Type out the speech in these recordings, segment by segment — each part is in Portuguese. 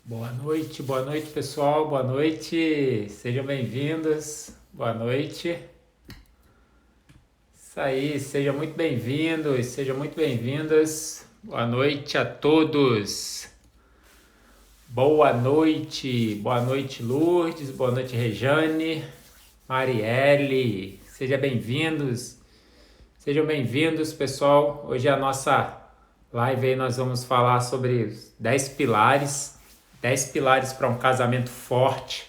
Boa noite pessoal, boa noite, sejam bem-vindos, boa noite. Isso aí, sejam muito bem-vindos, sejam muito bem-vindas, boa noite a todos. Boa noite Lourdes, boa noite Rejane, Marielle, sejam bem-vindos pessoal. Hoje é a nossa live aí, nós vamos falar sobre os 10 pilares. 10 pilares para um casamento forte,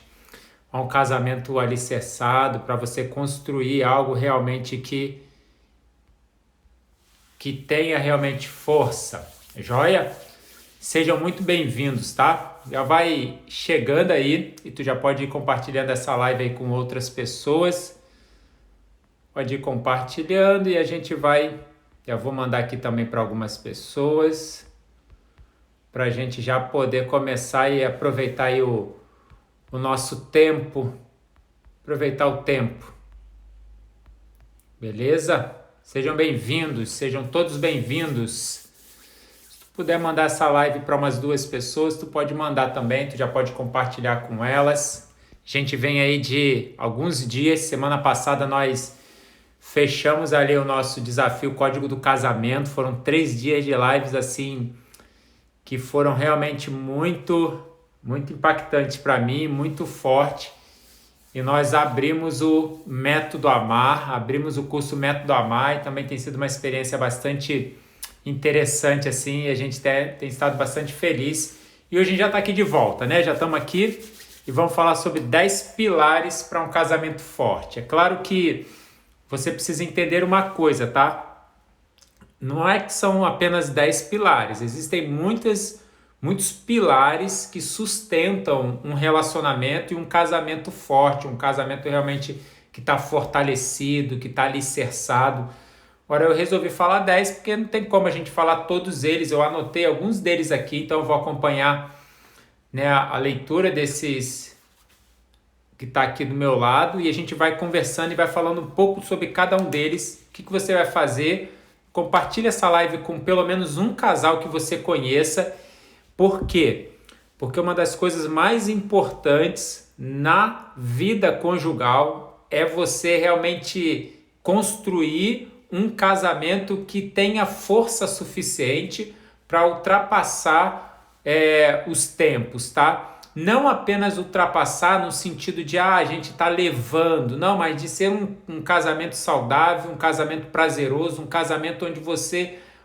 para um casamento alicerçado, para você construir algo realmente que tenha realmente força. Joia? Sejam muito bem-vindos, tá? Já vai chegando aí e tu já pode ir compartilhando essa live aí com outras pessoas. Pode ir compartilhando e a gente vai... Já vou mandar aqui também para algumas pessoas, para a gente já poder começar e aproveitar aí o nosso tempo, aproveitar o tempo, beleza? Sejam bem-vindos, sejam todos bem-vindos. Se tu puder mandar essa live para umas 2 pessoas, tu pode mandar também, tu já pode compartilhar com elas. A gente vem aí de alguns dias, semana passada nós fechamos ali o nosso desafio Código do Casamento, foram 3 dias de lives assim, que foram realmente muito impactantes para mim, muito forte. E nós abrimos o Método Amar, abrimos o curso Método Amar, e também tem sido uma experiência bastante interessante assim, e a gente tem estado bastante feliz. E hoje a gente já está aqui de volta, né? Já estamos aqui e vamos falar sobre 10 pilares para um casamento forte. É claro que você precisa entender uma coisa, tá? Não é que são apenas 10 pilares, existem muitos pilares que sustentam um relacionamento e um casamento forte, um casamento realmente que está fortalecido, que está alicerçado. Ora, eu resolvi falar 10 porque não tem como a gente falar todos eles, eu anotei alguns deles aqui, então eu vou acompanhar, né, a leitura desses que está aqui do meu lado e a gente vai conversando e vai falando um pouco sobre cada um deles, o que você vai fazer. Compartilhe essa live com pelo menos um casal que você conheça. Por quê? Porque uma das coisas mais importantes na vida conjugal é você realmente construir um casamento que tenha força suficiente para ultrapassar os tempos, tá? Não apenas ultrapassar no sentido de a gente está levando, não, mas de ser um casamento saudável, um casamento prazeroso, um casamento onde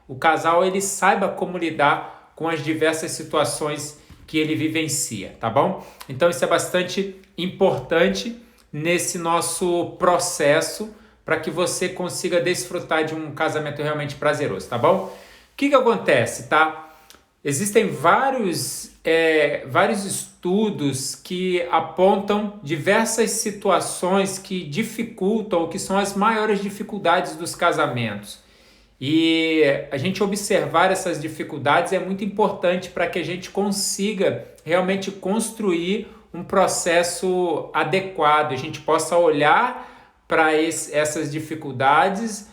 o casal, ele saiba como lidar com as diversas situações que ele vivencia, tá bom? Então isso é bastante importante nesse nosso processo para que você consiga desfrutar de um casamento realmente prazeroso, tá bom? O que acontece, tá? Existem vários estudos que apontam diversas situações que dificultam, ou que são as maiores dificuldades dos casamentos. E a gente observar essas dificuldades é muito importante para que a gente consiga realmente construir um processo adequado, a gente possa olhar para essas dificuldades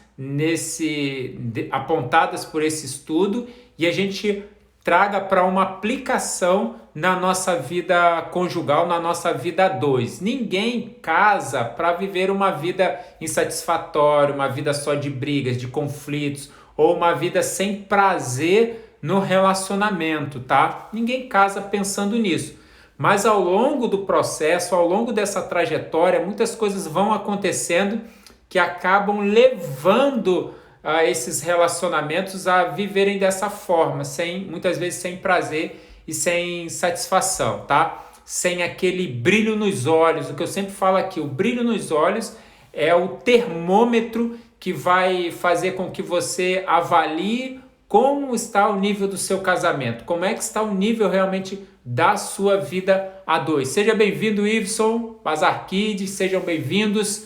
apontadas por esse estudo e a gente traga para uma aplicação na nossa vida conjugal, na nossa vida a dois. Ninguém casa para viver uma vida insatisfatória, uma vida só de brigas, de conflitos, ou uma vida sem prazer no relacionamento, tá? Ninguém casa pensando nisso. Mas ao longo do processo, ao longo dessa trajetória, muitas coisas vão acontecendo que acabam levando esses relacionamentos a viverem dessa forma, muitas vezes sem prazer e sem satisfação, tá? Sem aquele brilho nos olhos. O que eu sempre falo aqui, o brilho nos olhos é o termômetro que vai fazer com que você avalie como está o nível do seu casamento, como é que está o nível realmente da sua vida a dois. Seja bem-vindo, Iveson, Bazar Kids, sejam bem-vindos.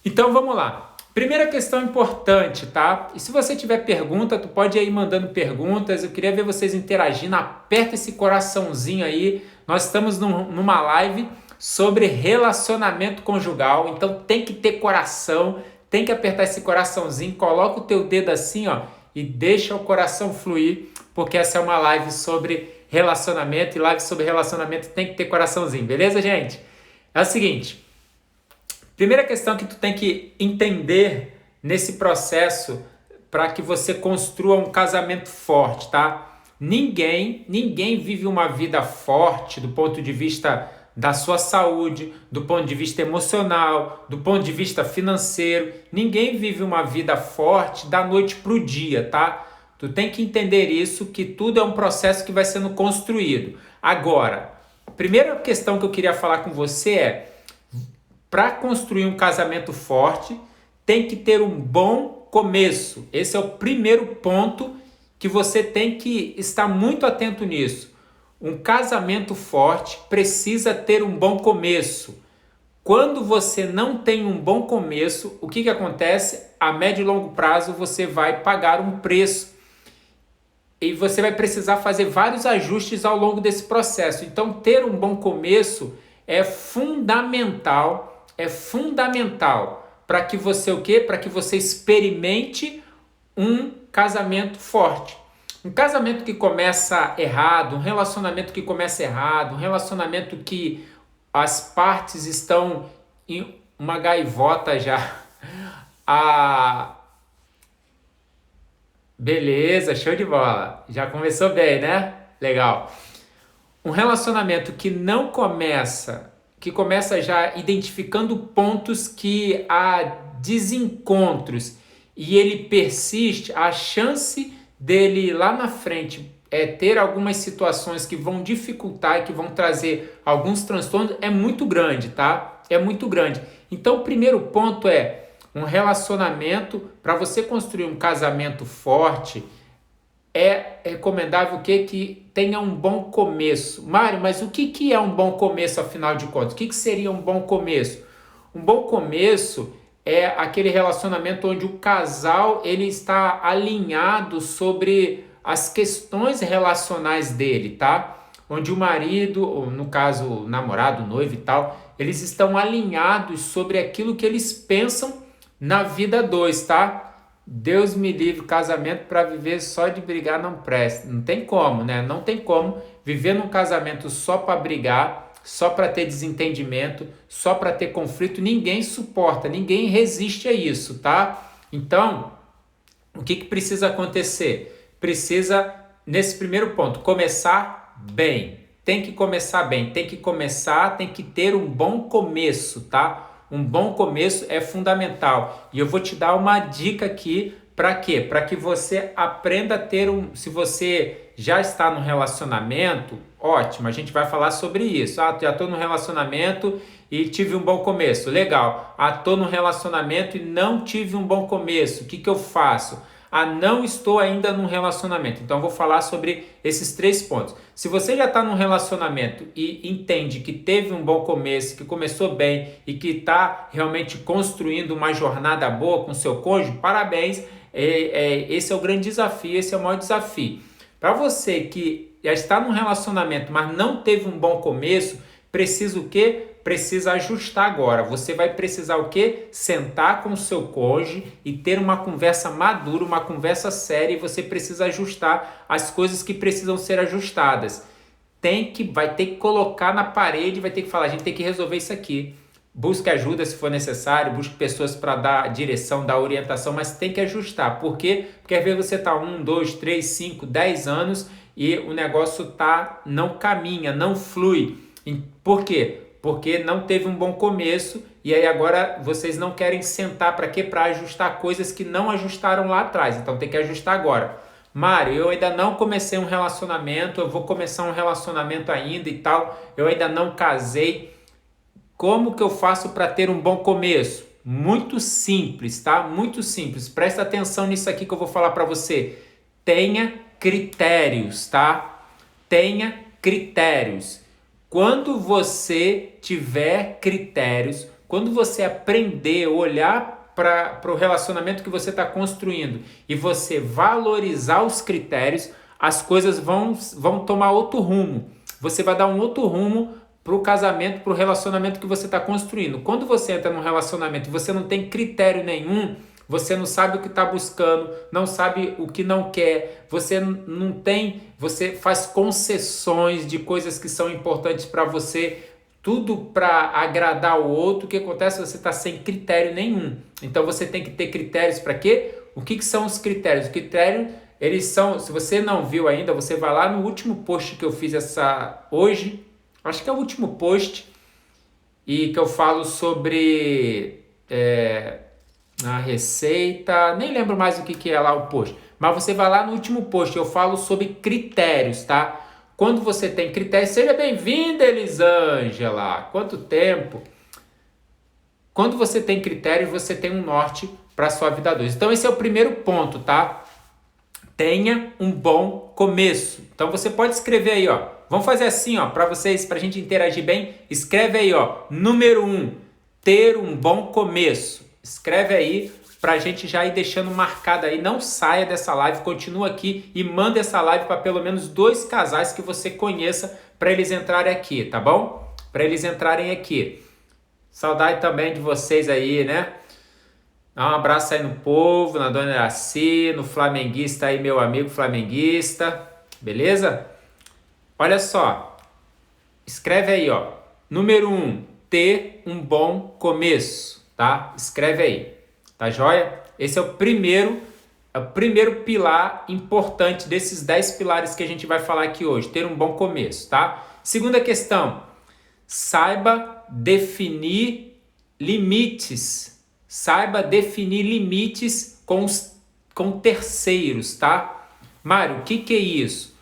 Então vamos lá. Primeira questão importante, tá? E se você tiver pergunta, tu pode ir aí mandando perguntas. Eu queria ver vocês interagindo. Aperta esse coraçãozinho aí. Nós estamos numa live sobre relacionamento conjugal. Então tem que ter coração, tem que apertar esse coraçãozinho. Coloca o teu dedo assim, ó, e deixa o coração fluir, porque essa é uma live sobre relacionamento, e live sobre relacionamento tem que ter coraçãozinho, beleza, gente? É o seguinte, primeira questão que tu tem que entender nesse processo para que você construa um casamento forte, tá? Ninguém vive uma vida forte do ponto de vista da sua saúde, do ponto de vista emocional, do ponto de vista financeiro. Ninguém vive uma vida forte da noite para o dia, tá? Tu tem que entender isso, que tudo é um processo que vai sendo construído. Agora, a primeira questão que eu queria falar com você é, para construir um casamento forte, tem que ter um bom começo. Esse é o primeiro ponto que você tem que estar muito atento nisso. Um casamento forte precisa ter um bom começo. Quando você não tem um bom começo, o que acontece? A médio e longo prazo você vai pagar um preço e você vai precisar fazer vários ajustes ao longo desse processo. Então, ter um bom começo é fundamental para que você o quê? Para que você experimente um casamento forte. Um casamento que começa errado, um relacionamento que começa errado, um relacionamento que as partes estão em uma gaivota já. Beleza, show de bola. Já começou bem, né? Legal. Um relacionamento que não começa, que começa já identificando pontos que há desencontros e ele persiste, a chance dele lá na frente ter algumas situações que vão dificultar, que vão trazer alguns transtornos, é muito grande, tá? É muito grande. Então, o primeiro ponto é um relacionamento. Para você construir um casamento forte, é recomendável que tenha um bom começo. Mário, mas o que é um bom começo, afinal de contas? O que seria um bom começo? Um bom começo é aquele relacionamento onde o casal ele está alinhado sobre as questões relacionais dele, tá? Onde o marido, ou no caso o namorado, o noivo e tal, eles estão alinhados sobre aquilo que eles pensam na vida dois, tá? Deus me livre, casamento para viver só de brigar não presta. Não tem como, né? Não tem como viver num casamento só para brigar, só para ter desentendimento, só para ter conflito. Ninguém suporta, ninguém resiste a isso, tá? Então, o que precisa acontecer? Precisa, nesse primeiro ponto, começar bem. Tem que começar bem, tem que ter um bom começo, tá? Um bom começo é fundamental. E eu vou te dar uma dica aqui. Para quê? Para que você aprenda a ter se você já está no relacionamento, ótimo, a gente vai falar sobre isso. Já estou no relacionamento e tive um bom começo. Legal. Estou no relacionamento e não tive um bom começo. O que eu faço? Não estou ainda num relacionamento. Então, eu vou falar sobre esses 3 pontos. Se você já está num relacionamento e entende que teve um bom começo, que começou bem e que está realmente construindo uma jornada boa com seu cônjuge, parabéns. Esse é o grande desafio, esse é o maior desafio. Para você que já está num relacionamento, mas não teve um bom começo, precisa o quê? Precisa ajustar agora. Você vai precisar o quê? Sentar com o seu cônjuge e ter uma conversa madura, uma conversa séria, e você precisa ajustar as coisas que precisam ser ajustadas. Vai ter que colocar na parede, vai ter que falar, a gente tem que resolver isso aqui. Busque ajuda se for necessário, busque pessoas para dar direção, dar orientação, mas tem que ajustar. Por quê? Porque às vezes você está 1, 2, 3, 5, 10 anos e o negócio não caminha, não flui. Por quê? Porque não teve um bom começo e aí agora vocês não querem sentar para quê? Para ajustar coisas que não ajustaram lá atrás. Então tem que ajustar agora. Mário, eu ainda não comecei um relacionamento, eu vou começar um relacionamento ainda e tal, eu ainda não casei. Como que eu faço para ter um bom começo? Muito simples, tá? Muito simples. Presta atenção nisso aqui que eu vou falar para você. Tenha critérios, tá? Tenha critérios. Quando você tiver critérios, quando você aprender a olhar para o relacionamento que você está construindo e você valorizar os critérios, as coisas vão tomar outro rumo. Você vai dar um outro rumo para o casamento, para o relacionamento que você está construindo. Quando você entra num relacionamento e você não tem critério nenhum, você não sabe o que está buscando, não sabe o que não quer, você faz concessões de coisas que são importantes para você, tudo para agradar o outro. O que acontece? Você está sem critério nenhum. Então você tem que ter critérios para quê? O que são os critérios? Os critérios, eles são, se você não viu ainda, você vai lá no último post que eu fiz hoje, acho que é o último post, e que eu falo sobre a receita, nem lembro mais o que é lá o post, mas você vai lá no último post, eu falo sobre critérios, tá? Quando você tem critérios, seja bem-vinda, Elisângela, quanto tempo? Quando você tem critérios, você tem um norte para a sua vida 2. Então esse é o primeiro ponto, tá? Tenha um bom começo. Então você pode escrever aí, ó. Vamos fazer assim, ó, para vocês, para a gente interagir bem. Escreve aí, ó. Número 1, ter um bom começo. Escreve aí para a gente já ir deixando marcado aí. Não saia dessa live, continua aqui e manda essa live para pelo menos 2 casais que você conheça para eles entrarem aqui, tá bom? Para eles entrarem aqui. Saudade também de vocês aí, né? Dá um abraço aí no povo, na Dona Iraci, no flamenguista aí, meu amigo flamenguista. Beleza? Olha só. Escreve aí, ó. Número 1, ter um bom começo, tá? Escreve aí. Tá joia? Esse é o primeiro pilar importante desses 10 pilares que a gente vai falar aqui hoje. Ter um bom começo, tá? Segunda questão. Saiba definir limites. Saiba definir limites com terceiros, tá? Mário, o que é isso?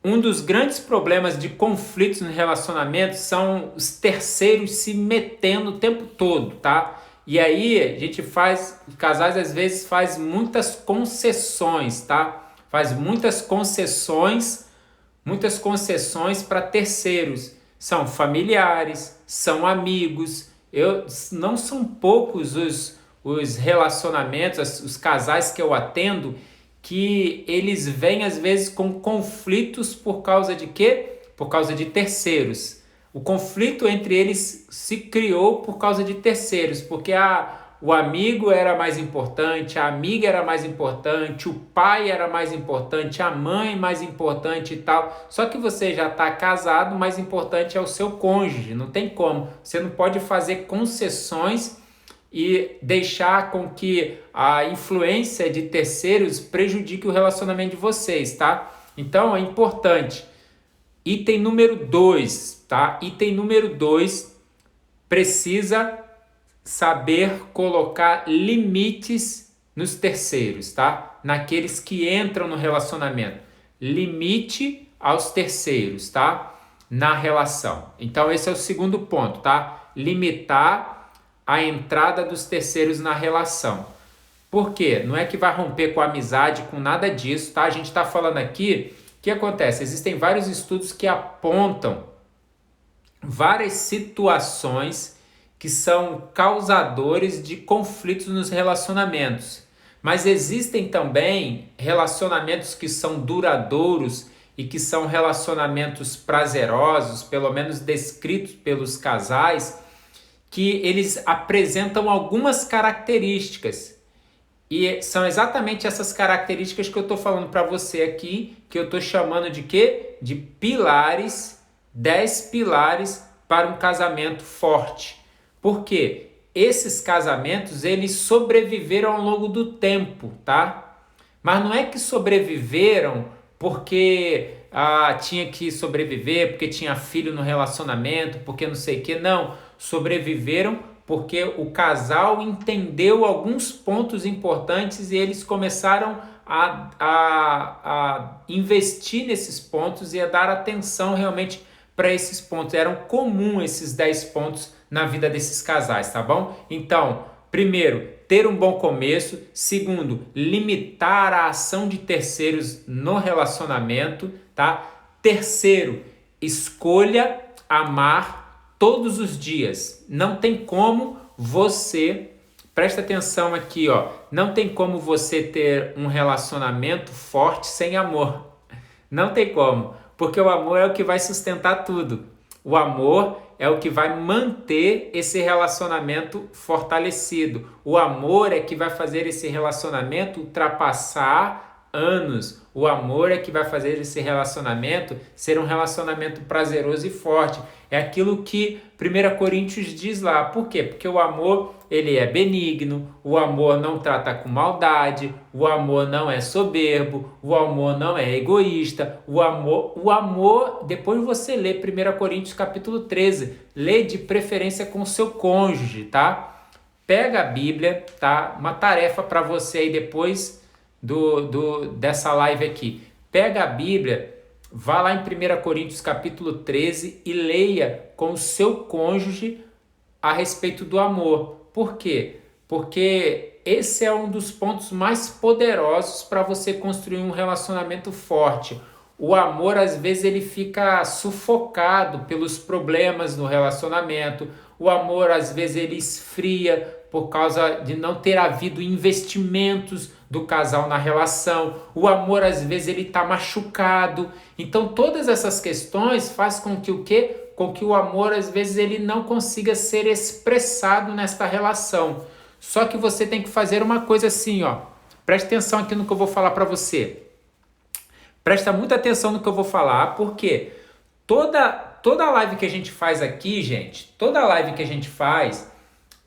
Um dos grandes problemas de conflitos no relacionamento são os terceiros se metendo o tempo todo, tá? E aí os casais às vezes faz muitas concessões, tá? Faz muitas concessões para terceiros. São familiares, são amigos. Não são poucos os relacionamentos, os casais que eu atendo, que eles vêm às vezes com conflitos por causa de quê? Por causa de terceiros. O conflito entre eles se criou por causa de terceiros, porque o amigo era mais importante, a amiga era mais importante, o pai era mais importante, a mãe mais importante e tal. Só que você já está casado, o mais importante é o seu cônjuge, não tem como. Você não pode fazer concessões e deixar com que a influência de terceiros prejudique o relacionamento de vocês, tá? Então é importante. Item número 2, tá? Item número 2, precisa saber colocar limites nos terceiros, tá? Naqueles que entram no relacionamento. Limite aos terceiros, tá? Na relação. Então esse é o segundo ponto, tá? Limitar a entrada dos terceiros na relação. Por quê? Não é que vai romper com a amizade, com nada disso, tá? A gente está falando aqui, o que acontece? Existem vários estudos que apontam várias situações que são causadores de conflitos nos relacionamentos. Mas existem também relacionamentos que são duradouros e que são relacionamentos prazerosos, pelo menos descritos pelos casais, que eles apresentam algumas características. E são exatamente essas características que eu estou falando para você aqui, que eu estou chamando de quê? De pilares, 10 pilares para um casamento forte. Por quê? Esses casamentos, eles sobreviveram ao longo do tempo, tá? Mas não é que sobreviveram porque tinha que sobreviver, porque tinha filho no relacionamento, porque não sei o que, não. Sobreviveram porque o casal entendeu alguns pontos importantes e eles começaram a investir nesses pontos e a dar atenção realmente para esses pontos. Eram comuns esses 10 pontos na vida desses casais, tá bom? Então, primeiro, ter um bom começo. Segundo, limitar a ação de terceiros no relacionamento, tá? Terceiro, escolha amar todos os dias. Não tem como você, presta atenção aqui, ó, não tem como você ter um relacionamento forte sem amor. Não tem como, porque o amor é o que vai sustentar tudo. O amor é o que vai manter esse relacionamento fortalecido. O amor é que vai fazer esse relacionamento ultrapassar anos. O amor é que vai fazer esse relacionamento ser um relacionamento prazeroso e forte. É aquilo que 1 Coríntios diz lá. Por quê? Porque o amor, ele é benigno, o amor não trata com maldade, o amor não é soberbo, o amor não é egoísta, o amor, depois você lê 1 Coríntios capítulo 13, lê de preferência com o seu cônjuge, tá? Pega a Bíblia, tá? Uma tarefa para você aí depois dessa live aqui. Pega a Bíblia, vá lá em 1 Coríntios capítulo 13 e leia com o seu cônjuge a respeito do amor. Por quê? Porque esse é um dos pontos mais poderosos para você construir um relacionamento forte. O amor, às vezes, ele fica sufocado pelos problemas no relacionamento. O amor, às vezes, ele esfria por causa de não ter havido investimentos do casal na relação. O amor, às vezes, ele está machucado. Então, todas essas questões fazem com que o quê? Com que o amor, às vezes, ele não consiga ser expressado nesta relação. Só que você tem que fazer uma coisa assim, ó. Preste atenção aqui no que eu vou falar para você. Presta muita atenção no que eu vou falar, porque toda live que a gente faz aqui, gente, toda live que a gente faz,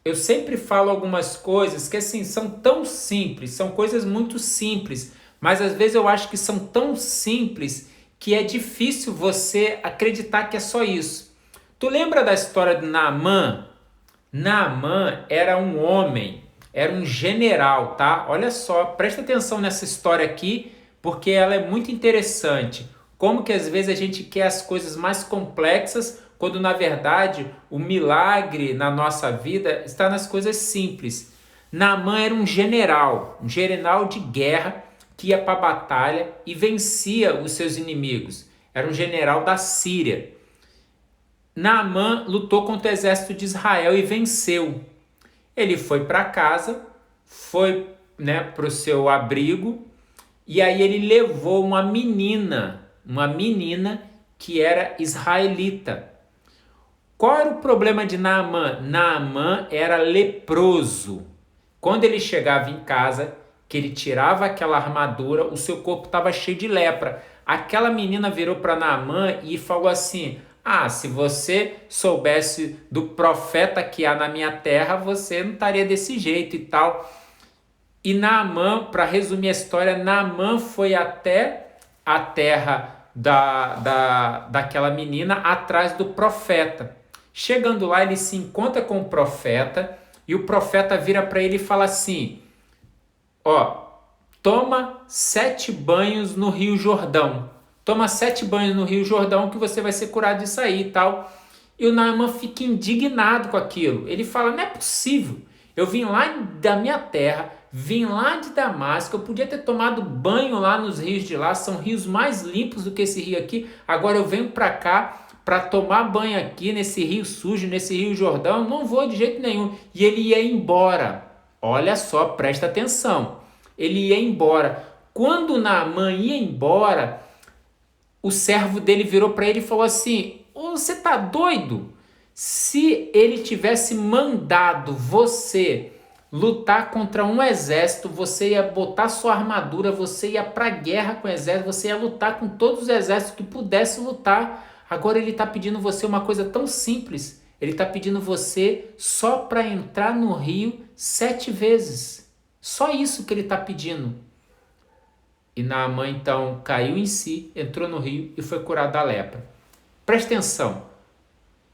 eu sempre falo algumas coisas que, assim, são tão simples, são coisas muito simples, mas às vezes eu acho que são tão simples que é difícil você acreditar que é só isso. Tu lembra da história de Naamã? Naamã era um homem, era um general, tá? Olha só, presta atenção nessa história aqui, porque ela é muito interessante. Como que às vezes a gente quer as coisas mais complexas, quando na verdade o milagre na nossa vida está nas coisas simples. Naamã era um general de guerra que ia para a batalha e vencia os seus inimigos. Era um general da Síria. Naamã lutou contra o exército de Israel e venceu. Ele foi para casa, foi, para o seu abrigo, e aí ele levou uma menina que era israelita. Qual era o problema de Naamã? Naamã era leproso. Quando ele chegava em casa, que ele tirava aquela armadura, o seu corpo estava cheio de lepra. Aquela menina virou para Naamã e falou assim: se você soubesse do profeta que há na minha terra, você não estaria desse jeito e tal. E Naamã, para resumir a história, Naamã foi até a terra daquela menina atrás do profeta. Chegando lá, ele se encontra com o profeta e o profeta vira para ele e fala assim: toma 7 banhos no Rio Jordão. Toma 7 banhos no Rio Jordão que você vai ser curado disso aí e tal. E o Naamã fica indignado com aquilo. Ele fala: não é possível. Eu vim lá da minha terra, vim lá de Damasco, eu podia ter tomado banho lá nos rios de lá, são rios mais limpos do que esse rio aqui. Agora eu venho para cá para tomar banho aqui nesse rio sujo, nesse Rio Jordão, não vou de jeito nenhum. E ele ia embora. Olha só, presta atenção. Ele ia embora. Quando Naamã ia embora, o servo dele virou para ele e falou assim: você tá doido? Se ele tivesse mandado você lutar contra um exército, você ia botar sua armadura, você ia para a guerra com o exército, você ia lutar com todos os exércitos que pudesse lutar. Agora ele está pedindo você uma coisa tão simples. Ele está pedindo você só para entrar no rio 7 vezes. Só isso que ele está pedindo. E Naamã então caiu em si, entrou no rio e foi curado da lepra. Preste atenção.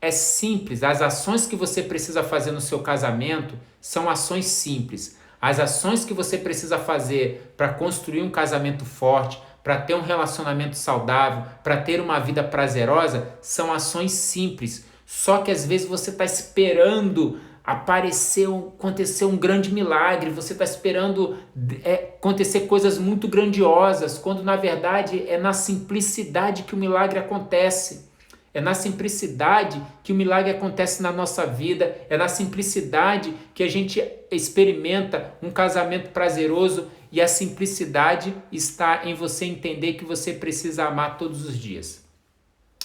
É simples. As ações que você precisa fazer no seu casamento são ações simples. As ações que você precisa fazer para construir um casamento forte, para ter um relacionamento saudável, para ter uma vida prazerosa, são ações simples. Só que às vezes você está esperando acontecer um grande milagre, você está esperando acontecer coisas muito grandiosas, quando na verdade é na simplicidade que o milagre acontece. É na simplicidade que o milagre acontece na nossa vida, é na simplicidade que a gente experimenta um casamento prazeroso, e a simplicidade está em você entender que você precisa amar todos os dias.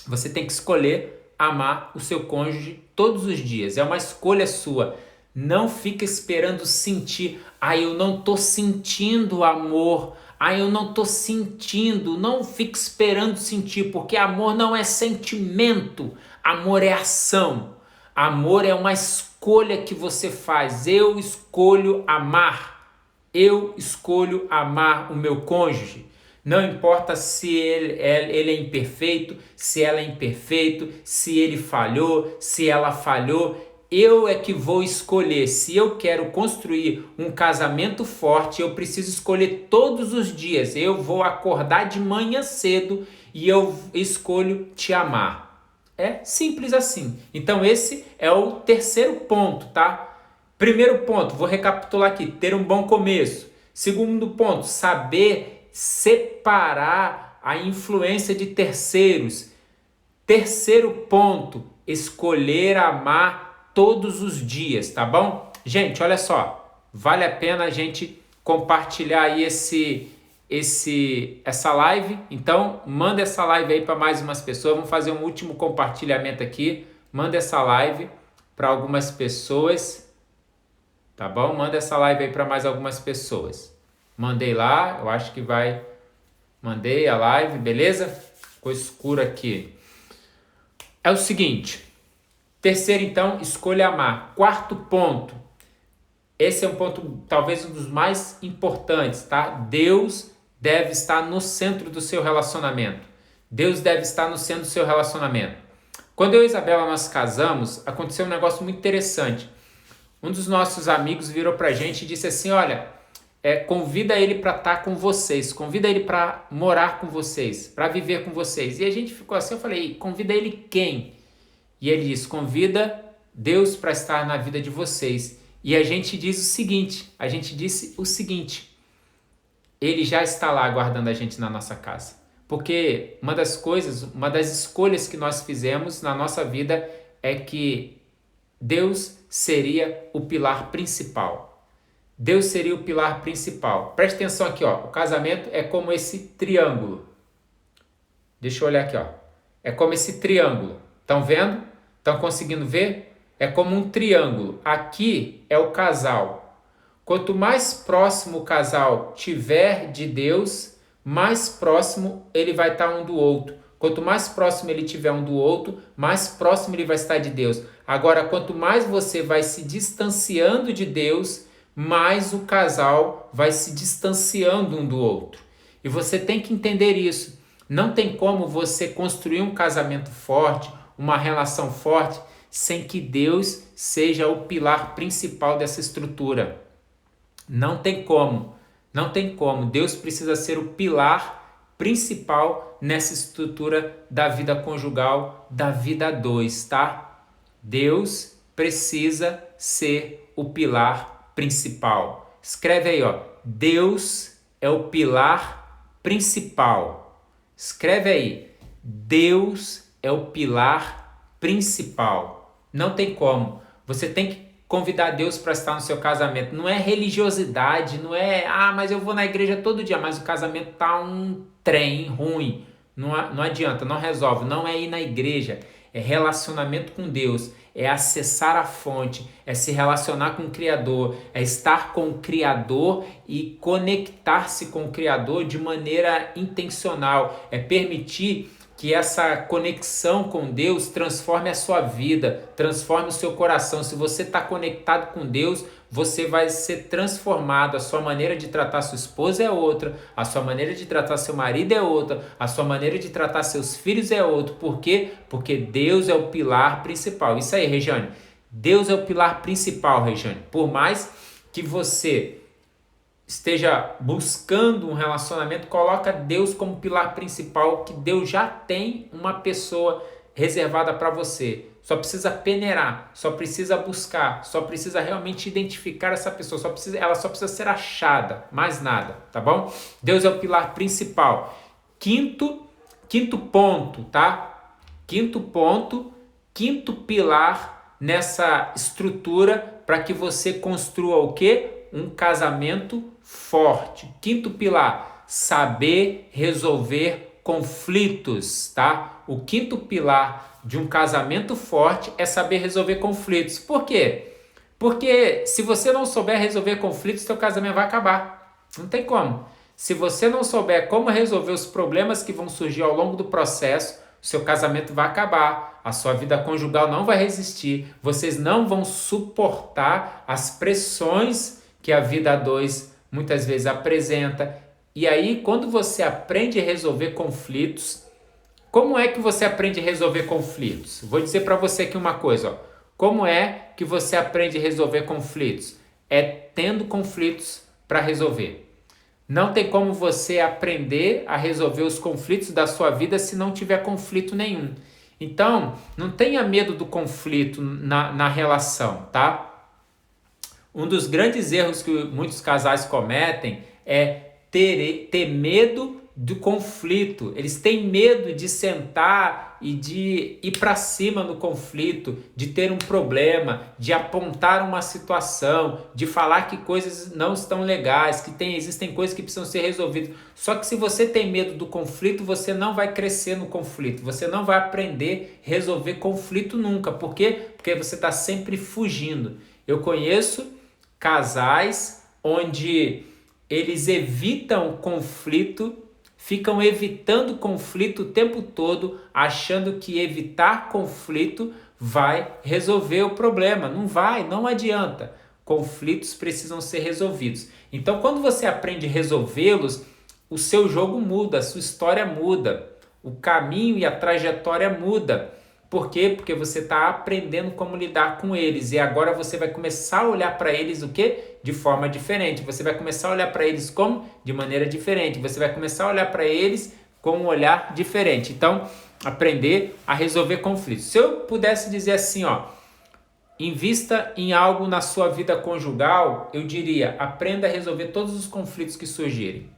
Você tem que escolher amar o seu cônjuge todos os dias. É uma escolha sua. Não fica esperando sentir. Eu não tô sentindo amor. Eu não tô sentindo. Não fica esperando sentir, porque amor não é sentimento. Amor é ação. Amor é uma escolha que você faz. Eu escolho amar. Eu escolho amar o meu cônjuge. Não importa se ele é imperfeito, se ela é imperfeito, se ele falhou, se ela falhou. Eu é que vou escolher. Se eu quero construir um casamento forte, eu preciso escolher todos os dias. Eu vou acordar de manhã cedo e eu escolho te amar. É simples assim. Então esse é o terceiro ponto, tá? Primeiro ponto, vou recapitular aqui, ter um bom começo. Segundo ponto, saber separar a influência de terceiros. Terceiro ponto, escolher amar todos os dias, tá bom? Gente, olha só, vale a pena a gente compartilhar aí essa live. Então, manda essa live aí para mais umas pessoas. Vamos fazer um último compartilhamento aqui. Manda essa live para algumas pessoas, tá bom? Manda essa live aí para mais algumas pessoas. Mandei lá, eu acho que vai. Mandei a live, beleza? Ficou escuro aqui. É o seguinte. Terceiro, então, escolha amar. Quarto ponto. Esse é um ponto, talvez um dos mais importantes, tá? Deus deve estar no centro do seu relacionamento. Deus deve estar no centro do seu relacionamento. Quando eu e Isabela nós casamos, aconteceu um negócio muito interessante. Um dos nossos amigos virou pra gente e disse assim, olha, convida ele para estar com vocês, convida ele para morar com vocês, para viver com vocês. E a gente ficou assim, eu falei, convida ele quem? E ele disse, convida Deus para estar na vida de vocês. E a gente disse o seguinte, ele já está lá aguardando a gente na nossa casa. Porque uma das escolhas que nós fizemos na nossa vida é que Deus seria o pilar principal. Deus seria o pilar principal. Preste atenção aqui, ó. O casamento é como esse triângulo. Deixa eu olhar aqui, ó. É como esse triângulo. Estão vendo? Estão conseguindo ver? É como um triângulo. Aqui é o casal. Quanto mais próximo o casal tiver de Deus, mais próximo ele vai estar um do outro. Quanto mais próximo ele tiver um do outro, mais próximo ele vai estar de Deus. Agora, quanto mais você vai se distanciando de Deus, mais o casal vai se distanciando um do outro. E você tem que entender isso. Não tem como você construir um casamento forte, uma relação forte, sem que Deus seja o pilar principal dessa estrutura. Não tem como. Não tem como. Deus precisa ser o pilar principal nessa estrutura da vida conjugal, da vida a dois, tá? Deus precisa ser o pilar principal. Escreve aí, ó. Deus é o pilar principal. Escreve aí. Deus é o pilar principal. Não tem como. Você tem que convidar Deus para estar no seu casamento. Não é religiosidade, não é, mas eu vou na igreja todo dia, mas o casamento tá um trem ruim. Não adianta, não resolve. Não é ir na igreja, é relacionamento com Deus, é acessar a fonte, é se relacionar com o Criador, é estar com o Criador e conectar-se com o Criador de maneira intencional, é permitir que essa conexão com Deus transforme a sua vida, transforme o seu coração. Se você está conectado com Deus, você vai ser transformado. A sua maneira de tratar sua esposa é outra, a sua maneira de tratar seu marido é outra, a sua maneira de tratar seus filhos é outra. Por quê? Porque Deus é o pilar principal. Isso aí, Regiane. Deus é o pilar principal, Regiane. Por mais que você esteja buscando um relacionamento, coloca Deus como pilar principal, que Deus já tem uma pessoa reservada para você. Só precisa peneirar, só precisa buscar, só precisa realmente identificar essa pessoa, ela só precisa ser achada, mais nada, tá bom? Deus é o pilar principal. Quinto ponto, tá? Quinto pilar nessa estrutura para que você construa o quê? Um casamento forte. Quinto pilar, saber resolver conflitos, tá? O quinto pilar de um casamento forte é saber resolver conflitos. Por quê? Porque se você não souber resolver conflitos, seu casamento vai acabar. Não tem como. Se você não souber como resolver os problemas que vão surgir ao longo do processo, o seu casamento vai acabar, a sua vida conjugal não vai resistir, vocês não vão suportar as pressões que a vida a dois muitas vezes apresenta. E aí, quando você aprende a resolver conflitos, como é que você aprende a resolver conflitos? Vou dizer para você aqui uma coisa, ó. Como é que você aprende a resolver conflitos? É tendo conflitos para resolver. Não tem como você aprender a resolver os conflitos da sua vida se não tiver conflito nenhum. Então, não tenha medo do conflito na relação, tá? Um dos grandes erros que muitos casais cometem é ter medo do conflito. Eles têm medo de sentar e de ir para cima no conflito, de ter um problema, de apontar uma situação, de falar que coisas não estão legais, que existem coisas que precisam ser resolvidas. Só que se você tem medo do conflito, você não vai crescer no conflito, você não vai aprender a resolver conflito nunca. Por quê? Porque você está sempre fugindo. Eu conheço casais onde eles evitam conflito, ficam evitando conflito o tempo todo, achando que evitar conflito vai resolver o problema. Não vai, não adianta. Conflitos precisam ser resolvidos. Então, quando você aprende a resolvê-los, o seu jogo muda, a sua história muda, o caminho e a trajetória muda. Por quê? Porque você está aprendendo como lidar com eles e agora você vai começar a olhar para eles o quê? De forma diferente. Você vai começar a olhar para eles como? De maneira diferente. Você vai começar a olhar para eles com um olhar diferente. Então, aprender a resolver conflitos. Se eu pudesse dizer assim, ó, invista em algo na sua vida conjugal, eu diria, aprenda a resolver todos os conflitos que surgirem.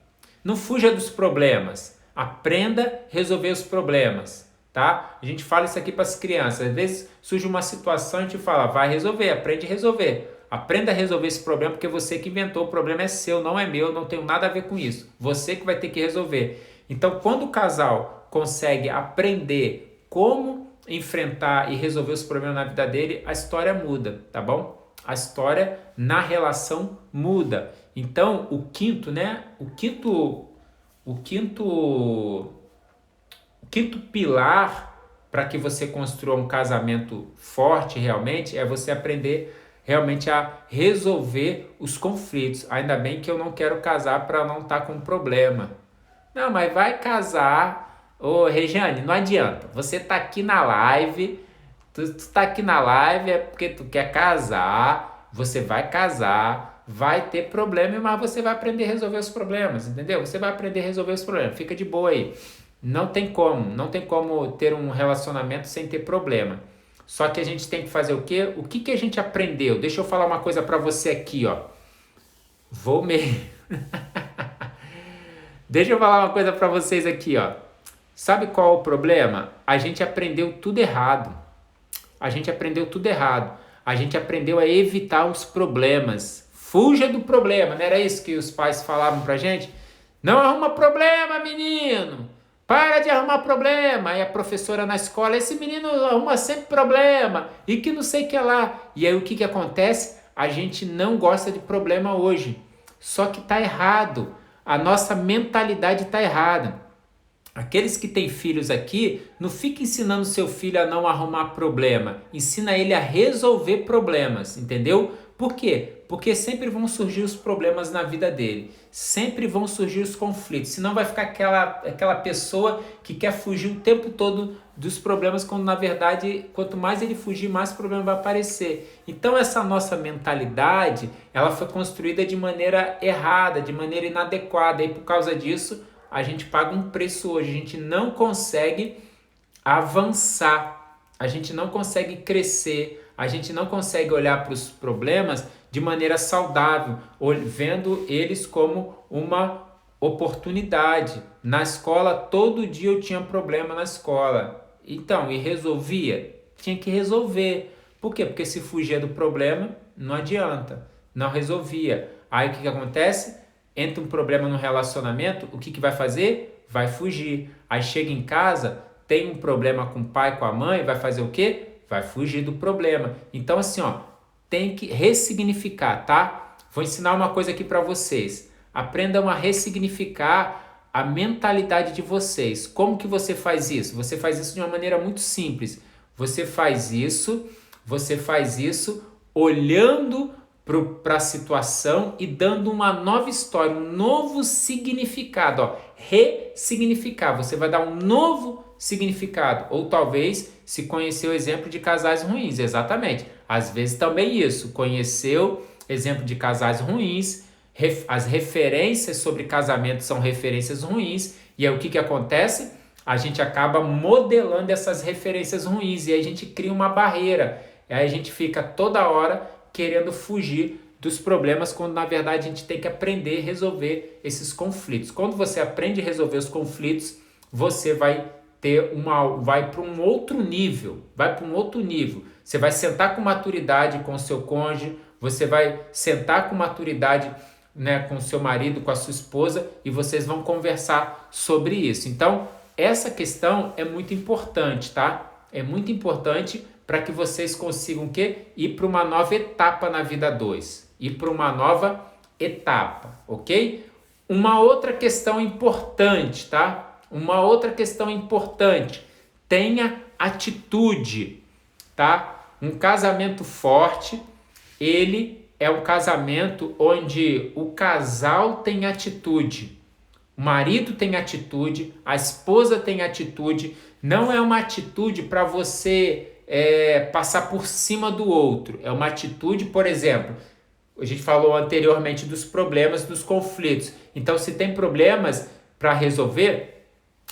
Não fuja dos problemas. Aprenda a resolver os problemas. Tá? A gente fala isso aqui para as crianças. Às vezes surge uma situação e a gente fala, vai resolver, aprende a resolver. Aprenda a resolver esse problema porque você que inventou, o problema é seu, não é meu, não tenho nada a ver com isso. Você que vai ter que resolver. Então, quando o casal consegue aprender como enfrentar e resolver os problemas na vida dele, a história muda, tá bom? A história na relação muda. Então, o quinto pilar para que você construa um casamento forte realmente é você aprender realmente a resolver os conflitos. Ainda bem que eu não quero casar para não estar com problema. Não, mas vai casar. Ô, Regiane, não adianta. Você tá aqui na live, tu tá aqui na live é porque tu quer casar, você vai casar, vai ter problema, mas você vai aprender a resolver os problemas, entendeu? Você vai aprender a resolver os problemas. Fica de boa aí. Não tem como ter um relacionamento sem ter problema. Só que a gente tem que fazer o quê? O que a gente aprendeu? Deixa eu falar uma coisa para você aqui, ó. Deixa eu falar uma coisa para vocês aqui, ó. Sabe qual é o problema? A gente aprendeu tudo errado. A gente aprendeu tudo errado. A gente aprendeu a evitar os problemas. Fuja do problema, não era isso que os pais falavam pra gente? Não arruma problema, menino! Para de arrumar problema. Aí a professora na escola, esse menino arruma sempre problema. E que não sei o que lá. E aí o que acontece? A gente não gosta de problema hoje. Só que tá errado. A nossa mentalidade tá errada. Aqueles que têm filhos aqui, não fica ensinando seu filho a não arrumar problema. Ensina ele a resolver problemas, entendeu? Por quê? Porque sempre vão surgir os problemas na vida dele. Sempre vão surgir os conflitos. Senão vai ficar aquela pessoa que quer fugir o tempo todo dos problemas, quando na verdade, quanto mais ele fugir, mais problema vai aparecer. Então essa nossa mentalidade, ela foi construída de maneira errada, de maneira inadequada. E por causa disso, a gente paga um preço hoje. A gente não consegue avançar. A gente não consegue crescer. A gente não consegue olhar para os problemas de maneira saudável, vendo eles como uma oportunidade. Na escola, todo dia eu tinha problema na escola. Então, e resolvia? Tinha que resolver. Por quê? Porque se fugia do problema, não adianta. Não resolvia. Aí o que acontece? Entra um problema no relacionamento, o que vai fazer? Vai fugir. Aí chega em casa, tem um problema com o pai, com a mãe, vai fazer o quê? Vai fugir do problema. Então assim, ó, tem que ressignificar, tá? Vou ensinar uma coisa aqui para vocês. Aprendam a ressignificar a mentalidade de vocês. Como que você faz isso? Você faz isso de uma maneira muito simples. Você faz isso olhando para a situação e dando uma nova história, um novo significado, ó, ressignificar. Você vai dar um novo significado. Ou talvez se conheceu o exemplo de casais ruins, exatamente. Às vezes também isso, conheceu exemplo de casais ruins, as referências sobre casamento são referências ruins, e aí o que acontece? A gente acaba modelando essas referências ruins e aí a gente cria uma barreira. E aí a gente fica toda hora querendo fugir dos problemas, quando na verdade a gente tem que aprender a resolver esses conflitos. Quando você aprende a resolver os conflitos, você vai para um outro nível, Você vai sentar com maturidade com o seu cônjuge, você vai sentar com maturidade, né, com o seu marido, com a sua esposa, e vocês vão conversar sobre isso. Então, essa questão é muito importante, tá? É muito importante para que vocês consigam o quê? Ir para uma nova etapa na vida 2. Ir para uma nova etapa, ok? Uma outra questão importante, tá? Uma outra questão importante. Tenha atitude, tá? Um casamento forte, ele é um casamento onde o casal tem atitude. O marido tem atitude, a esposa tem atitude. Não é uma atitude para você passar por cima do outro. É uma atitude, por exemplo, a gente falou anteriormente dos problemas, dos conflitos. Então, se tem problemas para resolver,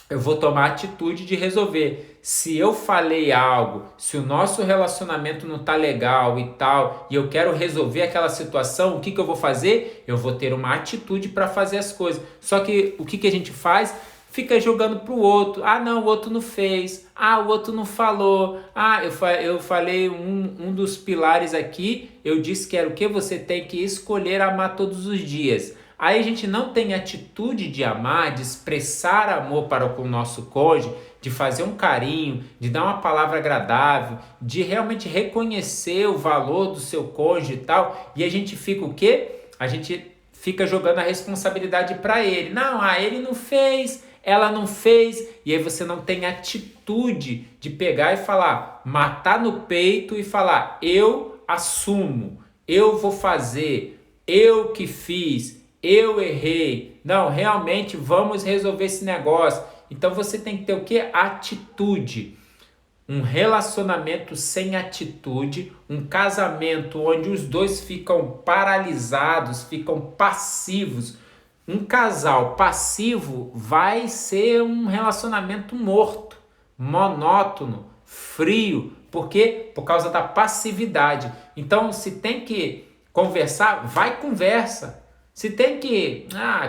eu vou tomar atitude de resolver. Se eu falei algo, se o nosso relacionamento não tá legal e tal, e eu quero resolver aquela situação, o que eu vou fazer? Eu vou ter uma atitude para fazer as coisas. Só que o que a gente faz? Fica jogando pro outro. Ah, não, o outro não fez. Ah, o outro não falou. Ah, eu falei um dos pilares aqui, eu disse que era o que você tem que escolher amar todos os dias. Aí a gente não tem atitude de amar, de expressar amor para o nosso cônjuge, de fazer um carinho, de dar uma palavra agradável, de realmente reconhecer o valor do seu cônjuge e tal. E a gente fica o quê? A gente fica jogando a responsabilidade para ele. Não, ele não fez, ela não fez. E aí você não tem atitude de pegar e falar, matar no peito e falar, eu assumo, eu vou fazer, eu que fiz, eu errei. Não, realmente vamos resolver esse negócio. Então você tem que ter o que? Atitude. Um relacionamento sem atitude, um casamento onde os dois ficam paralisados, ficam passivos. Um casal passivo vai ser um relacionamento morto, monótono, frio. Por quê? Por causa da passividade. Então, se tem que conversar, vai conversa. Se tem que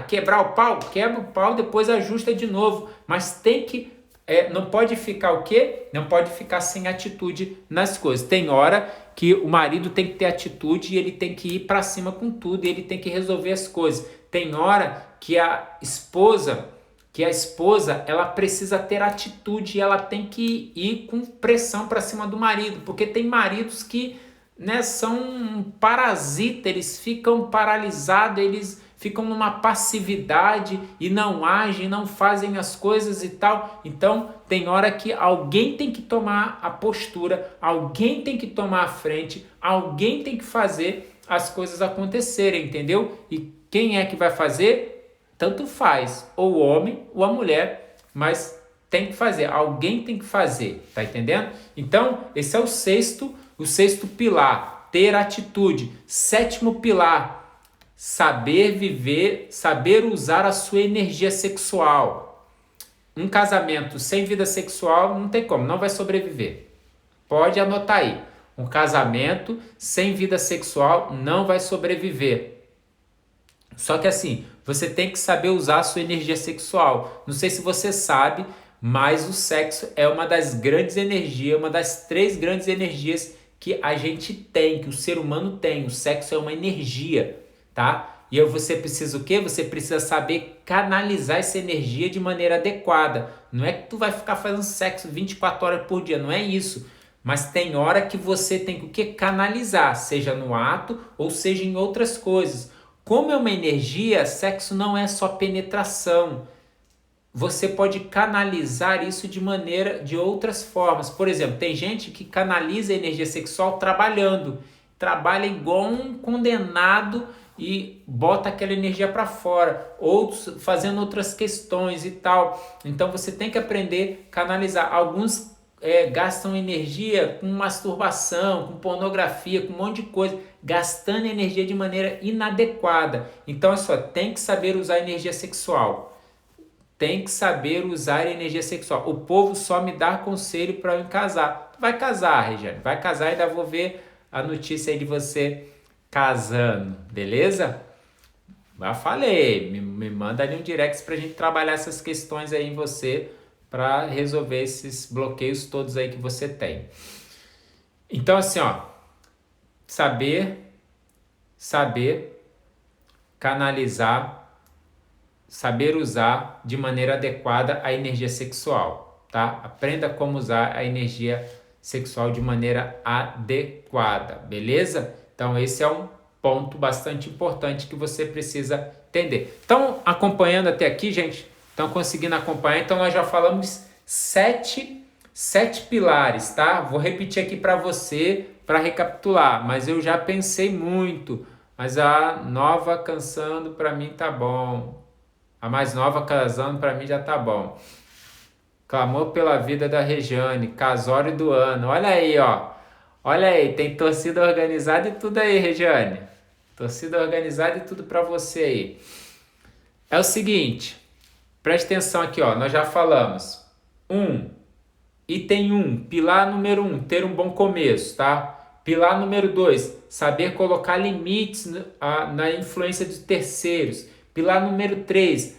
quebrar o pau, quebra o pau, depois ajusta de novo. Mas tem que, não pode ficar o quê? Não pode ficar sem atitude nas coisas. Tem hora que o marido tem que ter atitude e ele tem que ir para cima com tudo, e ele tem que resolver as coisas. Tem hora que a esposa, ela precisa ter atitude e ela tem que ir com pressão para cima do marido, porque tem maridos que são um parasita, eles ficam paralisados, eles ficam numa passividade e não agem, não fazem as coisas e tal. Então tem hora que alguém tem que tomar a postura, alguém tem que tomar a frente, alguém tem que fazer as coisas acontecerem, entendeu? E quem é que vai fazer? Tanto faz, ou o homem ou a mulher, mas tem que fazer, alguém tem que fazer, tá entendendo? Então esse é o sexto pilar, ter atitude. Sétimo pilar, saber viver, saber usar a sua energia sexual. Um casamento sem vida sexual não tem como, não vai sobreviver. Pode anotar aí. Um casamento sem vida sexual não vai sobreviver. Só que assim, você tem que saber usar a sua energia sexual. Não sei se você sabe, mas o sexo é uma das grandes energias, uma das 3 grandes energias que a gente tem, que o ser humano tem. O sexo é uma energia, tá? E aí você precisa o quê? Você precisa saber canalizar essa energia de maneira adequada. Não é que tu vai ficar fazendo sexo 24 horas por dia, não é isso. Mas tem hora que você tem que o quê? Canalizar, seja no ato ou seja em outras coisas. Como é uma energia, sexo não é só penetração. Você pode canalizar isso de outras formas. Por exemplo, tem gente que canaliza a energia sexual trabalhando. Trabalha igual um condenado e bota aquela energia para fora. Outros fazendo outras questões e tal. Então você tem que aprender a canalizar. Alguns gastam energia com masturbação, com pornografia, com um monte de coisa, gastando energia de maneira inadequada. Então é só, tem que saber usar a energia sexual. Tem que saber usar a energia sexual. O povo só me dá conselho para eu casar. Tu vai casar, Regiane, vai casar e ainda vou ver a notícia aí de você casando, beleza? Já falei, me manda ali um direct pra gente trabalhar essas questões aí em você, para resolver esses bloqueios todos aí que você tem. Então assim, ó, saber canalizar, saber usar de maneira adequada a energia sexual, tá? Aprenda como usar a energia sexual de maneira adequada, beleza? Então esse é um ponto bastante importante que você precisa entender. Então, acompanhando até aqui, gente, estão conseguindo acompanhar? Então nós já falamos sete pilares, tá? Vou repetir aqui para você, para recapitular, mas eu já pensei muito, mas a nova cansando para mim tá bom. A mais nova casando para mim já tá bom. Clamor pela vida da Regiane, casório do ano. Olha aí, ó. Olha aí, tem torcida organizada e tudo aí, Regiane. Torcida organizada e tudo para você aí. É o seguinte, preste atenção aqui, ó. Nós já falamos. Item 1, pilar número 1, ter um bom começo, tá? Pilar número 2, saber colocar limites na influência de terceiros. Pilar número 3,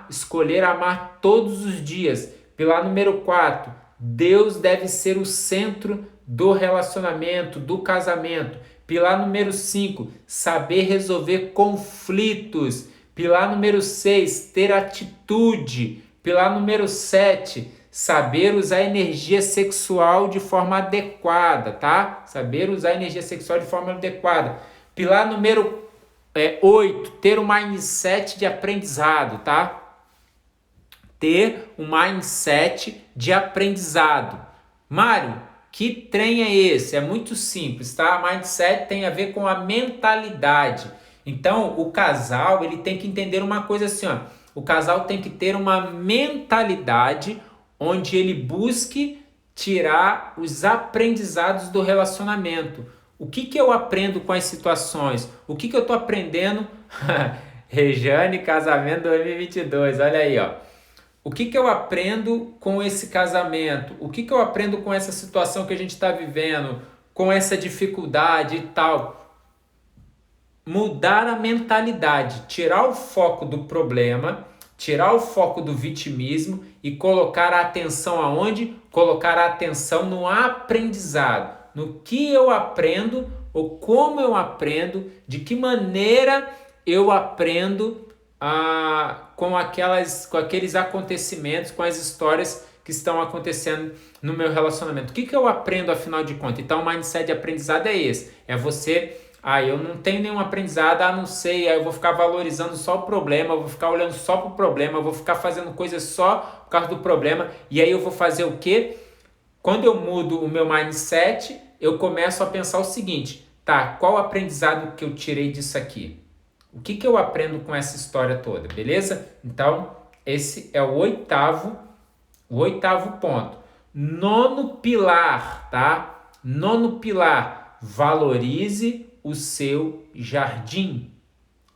escolher amar todos os dias. Pilar número 4, Deus deve ser o centro do relacionamento, do casamento. Pilar número 5, saber resolver conflitos. Pilar número 6, ter atitude. Pilar número 7, saber usar a energia sexual de forma adequada, tá? Saber usar a energia sexual de forma adequada. Pilar número 8, ter um mindset de aprendizado, tá? Ter um mindset de aprendizado. Mário, que trem é esse? É muito simples, tá? Mindset tem a ver com a mentalidade. Então, o casal, ele tem que entender uma coisa assim, ó. O casal tem que ter uma mentalidade onde ele busque tirar os aprendizados do relacionamento. O que eu aprendo com as situações? O que eu estou aprendendo? Regiane, casamento 2022, olha aí, ó. O que eu aprendo com esse casamento? O que eu aprendo com essa situação que a gente está vivendo? Com essa dificuldade e tal? Mudar a mentalidade, tirar o foco do problema, tirar o foco do vitimismo e colocar a atenção aonde? Colocar a atenção no aprendizado, no que eu aprendo ou como eu aprendo, de que maneira eu aprendo com aqueles acontecimentos, com as histórias que estão acontecendo no meu relacionamento. O que eu aprendo afinal de contas? Então o mindset de aprendizado é esse, é você... eu não tenho nenhum aprendizado, não sei, eu vou ficar valorizando só o problema, eu vou ficar olhando só para o problema, eu vou ficar fazendo coisas só por causa do problema, e aí eu vou fazer o quê? Quando eu mudo o meu mindset, eu começo a pensar o seguinte, tá, qual o aprendizado que eu tirei disso aqui? O que eu aprendo com essa história toda, beleza? Então, esse é o oitavo ponto. Nono pilar, tá? Nono pilar, valorize o seu jardim,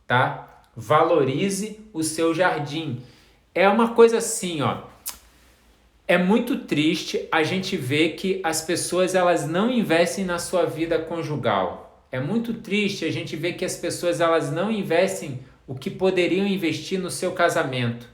tá? Valorize o seu jardim. É uma coisa assim, ó. É muito triste a gente ver que as pessoas elas não investem na sua vida conjugal. É muito triste a gente ver que as pessoas elas não investem o que poderiam investir no seu casamento.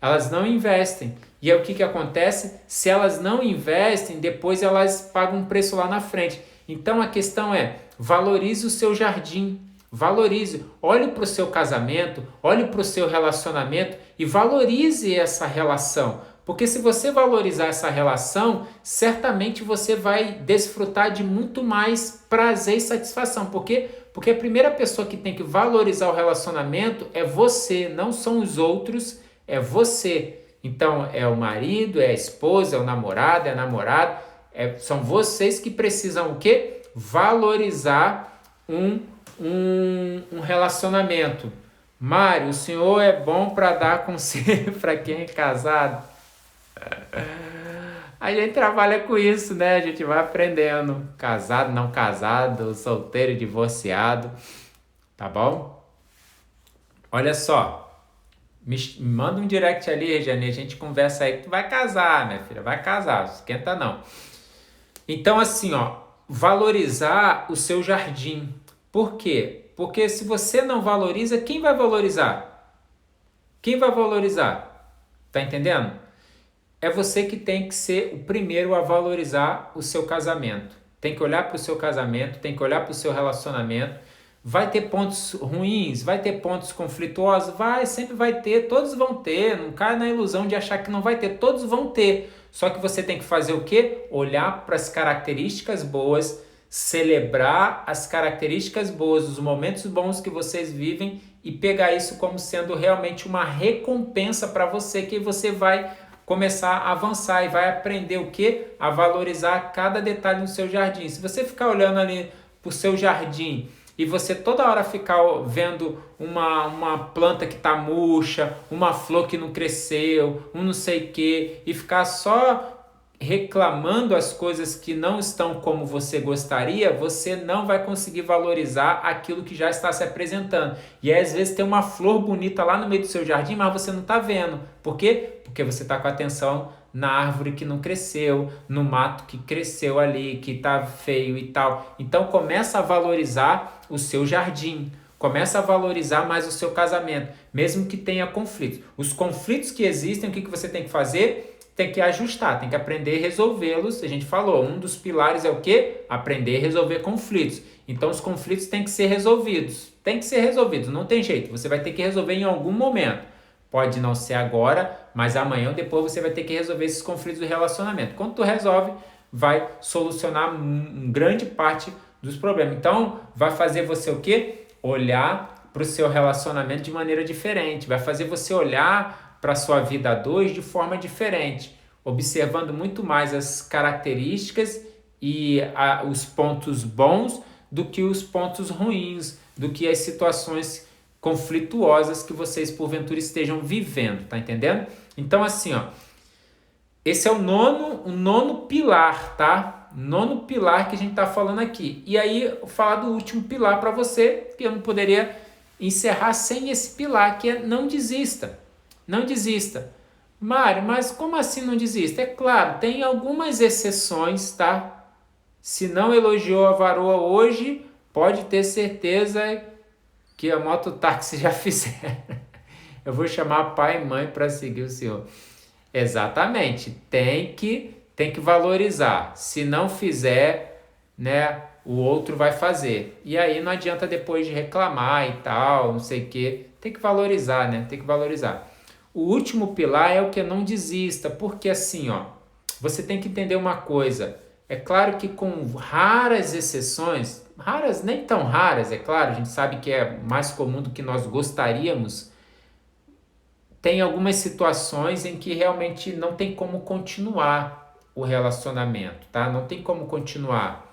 Elas não investem. E é o que acontece? Se elas não investem, depois elas pagam um preço lá na frente. Então a questão é, valorize o seu jardim. Valorize, olhe para o seu casamento, olhe para o seu relacionamento e valorize essa relação. Porque se você valorizar essa relação, certamente você vai desfrutar de muito mais prazer e satisfação. Por quê? Porque a primeira pessoa que tem que valorizar o relacionamento é você, não são os outros, é você. Então, é o marido, é a esposa, é o namorado, é a namorada. São vocês que precisam o quê? Valorizar um relacionamento. Mário, o senhor é bom para dar conselho para quem é casado? A gente trabalha com isso, né? A gente vai aprendendo. Casado, não casado, solteiro, divorciado. Tá bom? Olha só. Me manda um direct ali, Regiane. A gente conversa aí que tu vai casar, minha filha. Vai casar. Não esquenta não. Então, assim, ó. Valorizar o seu jardim. Por quê? Porque se você não valoriza, quem vai valorizar? Quem vai valorizar? Tá entendendo? É você que tem que ser o primeiro a valorizar o seu casamento. Tem que olhar para o seu casamento, tem que olhar para o seu relacionamento. Vai ter pontos ruins, vai ter pontos conflituosos, sempre vai ter, todos vão ter. Não cai na ilusão de achar que não vai ter, todos vão ter. Só que você tem que fazer o quê? Olhar para as características boas, celebrar as características boas, os momentos bons que vocês vivem e pegar isso como sendo realmente uma recompensa para você, que você vai começar a avançar e vai aprender o quê? A valorizar cada detalhe no seu jardim. Se você ficar olhando ali para o seu jardim e você toda hora ficar vendo uma planta que está murcha, uma flor que não cresceu, um não sei o quê, e ficar só reclamando as coisas que não estão como você gostaria, você não vai conseguir valorizar aquilo que já está se apresentando. E aí, às vezes tem uma flor bonita lá no meio do seu jardim, mas você não está vendo. Por quê? Porque você está com a atenção na árvore que não cresceu, no mato que cresceu ali, que está feio e tal. Então começa a valorizar o seu jardim. Começa a valorizar mais o seu casamento, mesmo que tenha conflitos. Os conflitos que existem, o que você tem que fazer? Tem que ajustar, tem que aprender a resolvê-los. A gente falou, um dos pilares é o quê? Aprender a resolver conflitos. Então os conflitos têm que ser resolvidos. Tem que ser resolvidos, não tem jeito. Você vai ter que resolver em algum momento. Pode não ser agora, mas amanhã ou depois você vai ter que resolver esses conflitos do relacionamento. Quando tu resolve, vai solucionar grande parte dos problemas. Então, vai fazer você o quê? Olhar para o seu relacionamento de maneira diferente. Vai fazer você olhar para a sua vida a dois de forma diferente, observando muito mais as características e os pontos bons do que os pontos ruins, do que as situações conflituosas que vocês porventura estejam vivendo, tá entendendo? Então assim, ó, esse é o nono pilar, tá? Nono pilar que a gente tá falando aqui. E aí, eu vou falar do último pilar para você, que eu não poderia encerrar sem esse pilar, que é não desista. Não desista. Mário, mas como assim não desista? É claro, tem algumas exceções, tá? Se não elogiou a varoa hoje, pode ter certeza que a mototáxi já fizeram. Eu vou chamar pai e mãe para seguir o senhor. Exatamente, tem que valorizar. Se não fizer, né, o outro vai fazer. E aí não adianta depois de reclamar e tal, não sei o quê. Tem que valorizar, né? Tem que valorizar. O último pilar é o que não desista, porque assim, ó, você tem que entender uma coisa. É claro que com raras exceções, raras, nem tão raras, é claro, a gente sabe que é mais comum do que nós gostaríamos, tem algumas situações em que realmente não tem como continuar o relacionamento, tá? Não tem como continuar.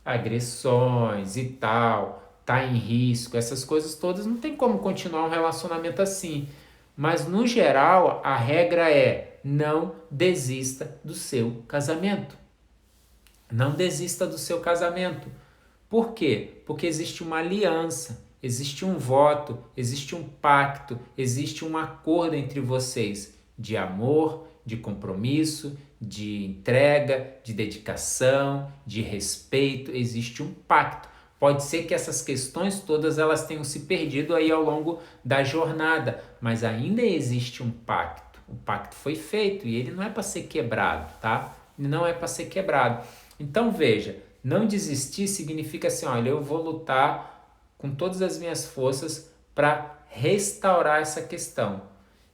Agressões e tal, tá em risco, essas coisas todas, não tem como continuar um relacionamento assim. Mas, no geral, a regra é não desista do seu casamento. Não desista do seu casamento. Por quê? Porque existe uma aliança, existe um voto, existe um pacto, existe um acordo entre vocês de amor, de compromisso, de entrega, de dedicação, de respeito. Existe um pacto. Pode ser que essas questões todas elas tenham se perdido aí ao longo da jornada, mas ainda existe um pacto. O pacto foi feito e ele não é para ser quebrado, tá? Não é para ser quebrado. Então veja, não desistir significa assim, olha, eu vou lutar com todas as minhas forças para restaurar essa questão.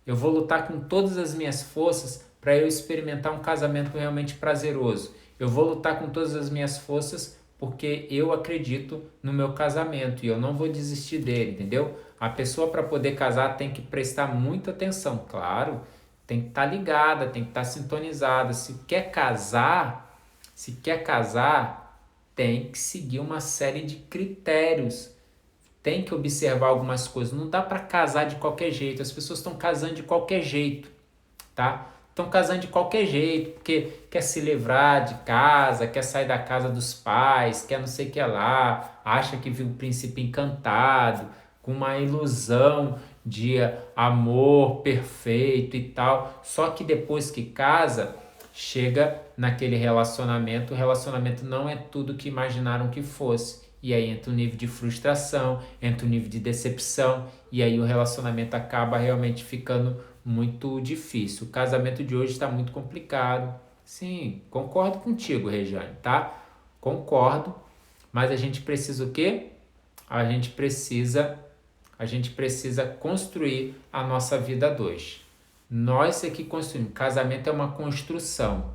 Eu vou lutar com todas as minhas forças para eu experimentar um casamento realmente prazeroso. Eu vou lutar com todas as minhas forças porque eu acredito no meu casamento e eu não vou desistir dele, entendeu? A pessoa, para poder casar, tem que prestar muita atenção, claro, tem que estar ligada, tem que estar sintonizada. Se quer casar, tem que seguir uma série de critérios, tem que observar algumas coisas. Não dá para casar de qualquer jeito. As pessoas estão casando de qualquer jeito, tá? Estão casando de qualquer jeito, porque quer se livrar de casa, quer sair da casa dos pais, quer não sei o que lá, acha que viu o príncipe encantado, com uma ilusão de amor perfeito e tal. Só que depois que casa, chega naquele relacionamento, o relacionamento não é tudo que imaginaram que fosse. E aí entra o nível de frustração, entra o nível de decepção, e aí o relacionamento acaba realmente ficando muito difícil. O casamento de hoje está muito complicado. Sim, concordo contigo, Regiane, tá? Concordo, mas a gente precisa o quê? A gente precisa construir a nossa vida a dois. Nós aqui construímos. Casamento é uma construção.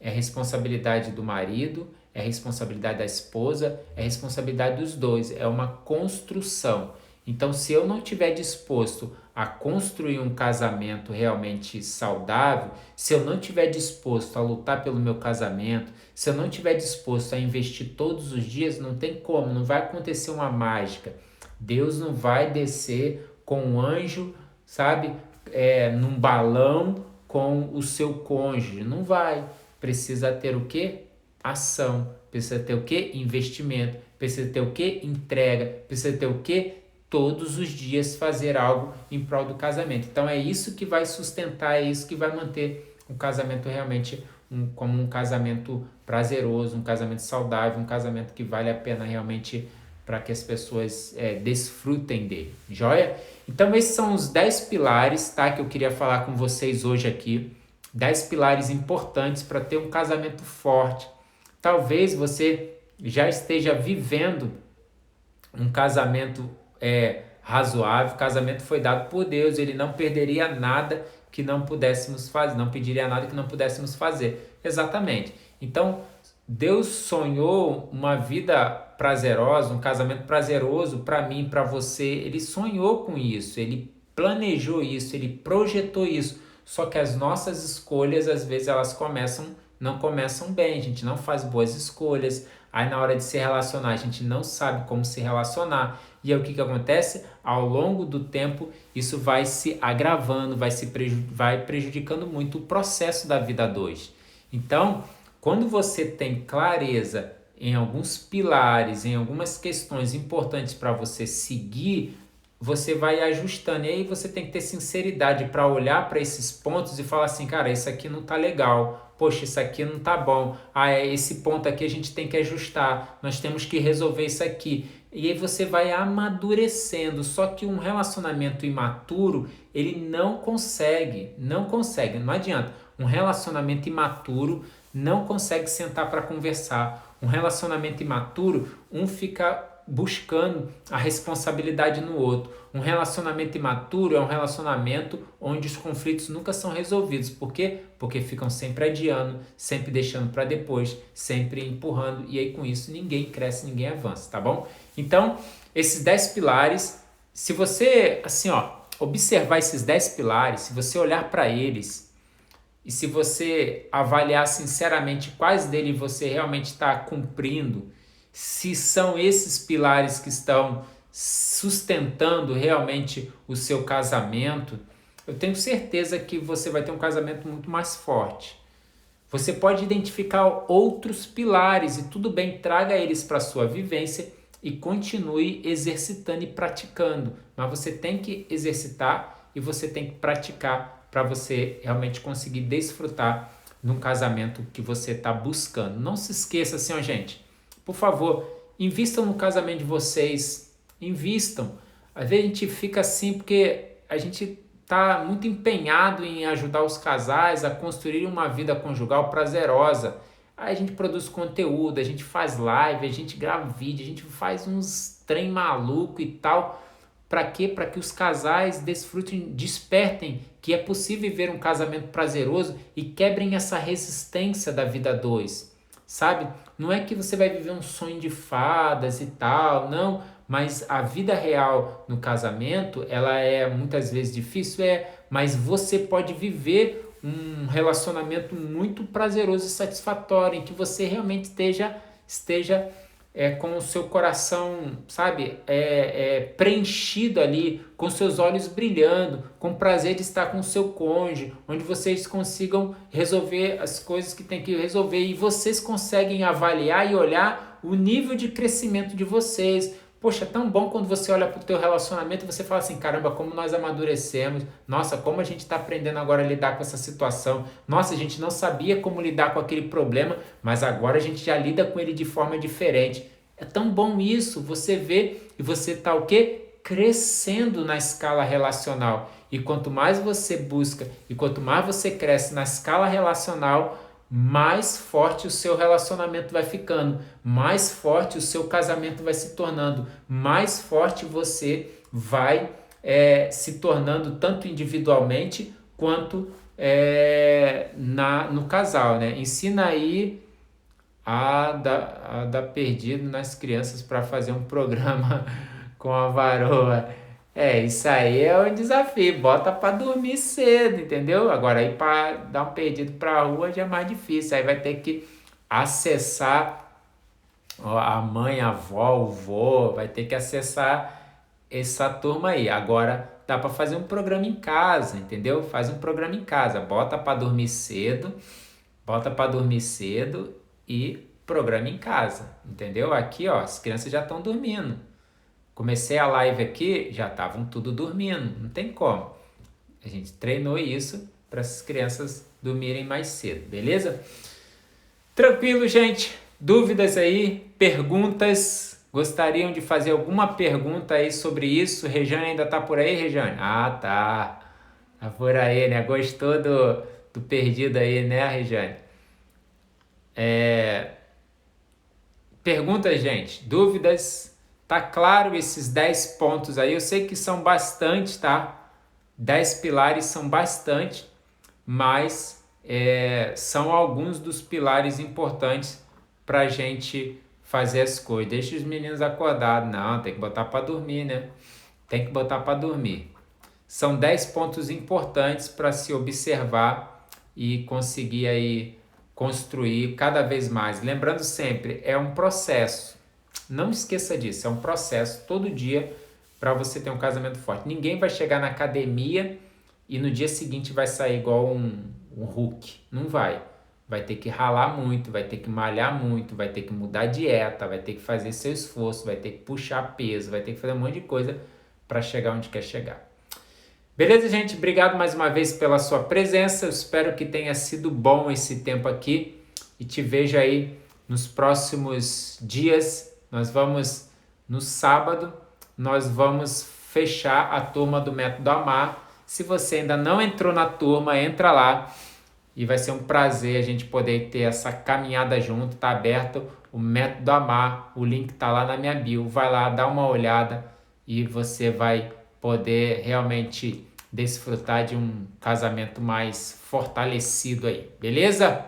É responsabilidade do marido, é responsabilidade da esposa, é responsabilidade dos dois. É uma construção. Então, se eu não estiver disposto a construir um casamento realmente saudável, se eu não estiver disposto a lutar pelo meu casamento, se eu não estiver disposto a investir todos os dias, não tem como, não vai acontecer uma mágica. Deus não vai descer com um anjo, sabe, num balão com o seu cônjuge. Não vai. Precisa ter o quê? Ação. Precisa ter o quê? Investimento. Precisa ter o quê? Entrega. Precisa ter o quê? Todos os dias fazer algo em prol do casamento. Então é isso que vai sustentar, é isso que vai manter o casamento realmente como um casamento prazeroso, um casamento saudável, um casamento que vale a pena realmente para que as pessoas desfrutem dele, joia? Então esses são os 10 pilares, tá, que eu queria falar com vocês hoje aqui, 10 pilares importantes para ter um casamento forte. Talvez você já esteja vivendo um casamento razoável, o casamento foi dado por Deus, ele não perderia nada que não pudéssemos fazer, não pediria nada que não pudéssemos fazer, exatamente. Então, Deus sonhou uma vida prazerosa, um casamento prazeroso para mim, para você. Ele sonhou com isso, ele planejou isso, ele projetou isso. Só que as nossas escolhas, às vezes, não começam bem, a gente não faz boas escolhas. Aí na hora de se relacionar, a gente não sabe como se relacionar. E aí o que acontece? Ao longo do tempo, isso vai se agravando, vai prejudicando muito o processo da vida a dois. Então, quando você tem clareza em alguns pilares, em algumas questões importantes para você seguir, você vai ajustando. E aí você tem que ter sinceridade para olhar para esses pontos e falar assim, cara, isso aqui não tá legal. Poxa, isso aqui não tá bom. Esse ponto aqui a gente tem que ajustar. Nós temos que resolver isso aqui. E aí você vai amadurecendo. Só que um relacionamento imaturo, ele não consegue, não adianta. Um relacionamento imaturo não consegue sentar para conversar. Um relacionamento imaturo, um fica buscando a responsabilidade no outro. Um relacionamento imaturo é um relacionamento onde os conflitos nunca são resolvidos. Por quê? Porque ficam sempre adiando, sempre deixando para depois, sempre empurrando, e aí com isso ninguém cresce, ninguém avança, tá bom? Então, esses 10 pilares, se você, observar esses 10 pilares, se você olhar para eles, e se você avaliar sinceramente quais deles você realmente está cumprindo, se são esses pilares que estão sustentando realmente o seu casamento, eu tenho certeza que você vai ter um casamento muito mais forte. Você pode identificar outros pilares e tudo bem, traga eles para a sua vivência e continue exercitando e praticando. Mas você tem que exercitar e você tem que praticar para você realmente conseguir desfrutar num casamento que você está buscando. Não se esqueça assim, gente. Por favor, invistam no casamento de vocês, invistam. Às vezes a gente fica assim porque a gente está muito empenhado em ajudar os casais a construir uma vida conjugal prazerosa. Aí a gente produz conteúdo, a gente faz live, a gente grava vídeo, a gente faz uns trem maluco e tal. Para quê? Para que os casais desfrutem, despertem que é possível viver um casamento prazeroso e quebrem essa resistência da vida a dois, sabe? Não é que você vai viver um sonho de fadas e tal, não, mas a vida real no casamento, ela é muitas vezes difícil, mas você pode viver um relacionamento muito prazeroso e satisfatório, em que você realmente esteja com o seu coração, sabe, preenchido ali, com seus olhos brilhando, com prazer de estar com o seu cônjuge, onde vocês consigam resolver as coisas que tem que resolver e vocês conseguem avaliar e olhar o nível de crescimento de vocês. Poxa, é tão bom quando você olha para o teu relacionamento e você fala assim, caramba, como nós amadurecemos, nossa, como a gente está aprendendo agora a lidar com essa situação, nossa, a gente não sabia como lidar com aquele problema, mas agora a gente já lida com ele de forma diferente. É tão bom isso, você vê e você está o quê? Crescendo na escala relacional. E quanto mais você busca e quanto mais você cresce na escala relacional, mais forte o seu relacionamento vai ficando, mais forte o seu casamento vai se tornando, mais forte você vai se tornando tanto individualmente quanto no casal, né? Ensina aí a dar perdido nas crianças para fazer um programa com a varoa. Isso aí é um desafio, bota para dormir cedo, entendeu? Agora aí para dar um perdido para a rua já é mais difícil, aí vai ter que acessar a mãe, a avó, o vô, vai ter que acessar essa turma aí. Agora dá para fazer um programa em casa, entendeu? Faz um programa em casa, bota para dormir cedo e programa em casa, entendeu? Aqui, ó, as crianças já estão dormindo. Comecei a live aqui, já estavam tudo dormindo, não tem como. A gente treinou isso para as crianças dormirem mais cedo, beleza? Tranquilo, gente? Dúvidas aí? Perguntas? Gostariam de fazer alguma pergunta aí sobre isso? Rejane ainda tá por aí, Rejane? Ah, tá. Tá por aí, né? Gostou do perdido aí, né, Rejane? Perguntas, gente? Dúvidas? Tá claro esses 10 pontos aí? Eu sei que são bastante, tá? 10 pilares são bastante, mas são alguns dos pilares importantes para a gente fazer as coisas. Deixa os meninos acordados. Não, tem que botar para dormir, né? Tem que botar para dormir. São 10 pontos importantes para se observar e conseguir aí construir cada vez mais. Lembrando sempre, é um processo. Não esqueça disso, é um processo todo dia para você ter um casamento forte. Ninguém vai chegar na academia e no dia seguinte vai sair igual um Hulk. Não vai. Vai ter que ralar muito, vai ter que malhar muito, vai ter que mudar a dieta, vai ter que fazer seu esforço, vai ter que puxar peso, vai ter que fazer um monte de coisa para chegar onde quer chegar. Beleza, gente? Obrigado mais uma vez pela sua presença. Eu espero que tenha sido bom esse tempo aqui e te vejo aí nos próximos dias. No sábado, nós vamos fechar a turma do Método Amar. Se você ainda não entrou na turma, entra lá e vai ser um prazer a gente poder ter essa caminhada junto. Tá aberto o Método Amar, o link tá lá na minha bio. Vai lá, dá uma olhada e você vai poder realmente desfrutar de um casamento mais fortalecido aí, beleza?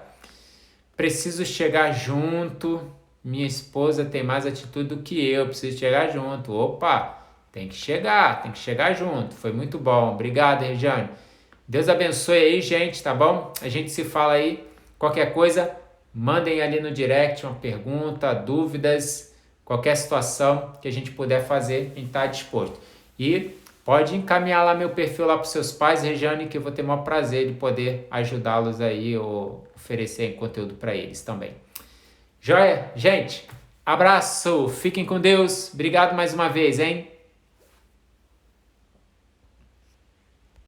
Preciso chegar junto. Minha esposa tem mais atitude do que eu, preciso chegar junto. Opa, tem que chegar junto. Foi muito bom. Obrigado, Rejane. Deus abençoe aí, gente, tá bom? A gente se fala aí. Qualquer coisa, mandem ali no direct uma pergunta, dúvidas, qualquer situação que a gente puder fazer, a gente está disposto. E pode encaminhar lá meu perfil lá para os seus pais, Rejane, que eu vou ter o maior prazer de poder ajudá-los aí ou oferecer conteúdo para eles também. Joia? Gente, abraço, fiquem com Deus, obrigado mais uma vez, hein?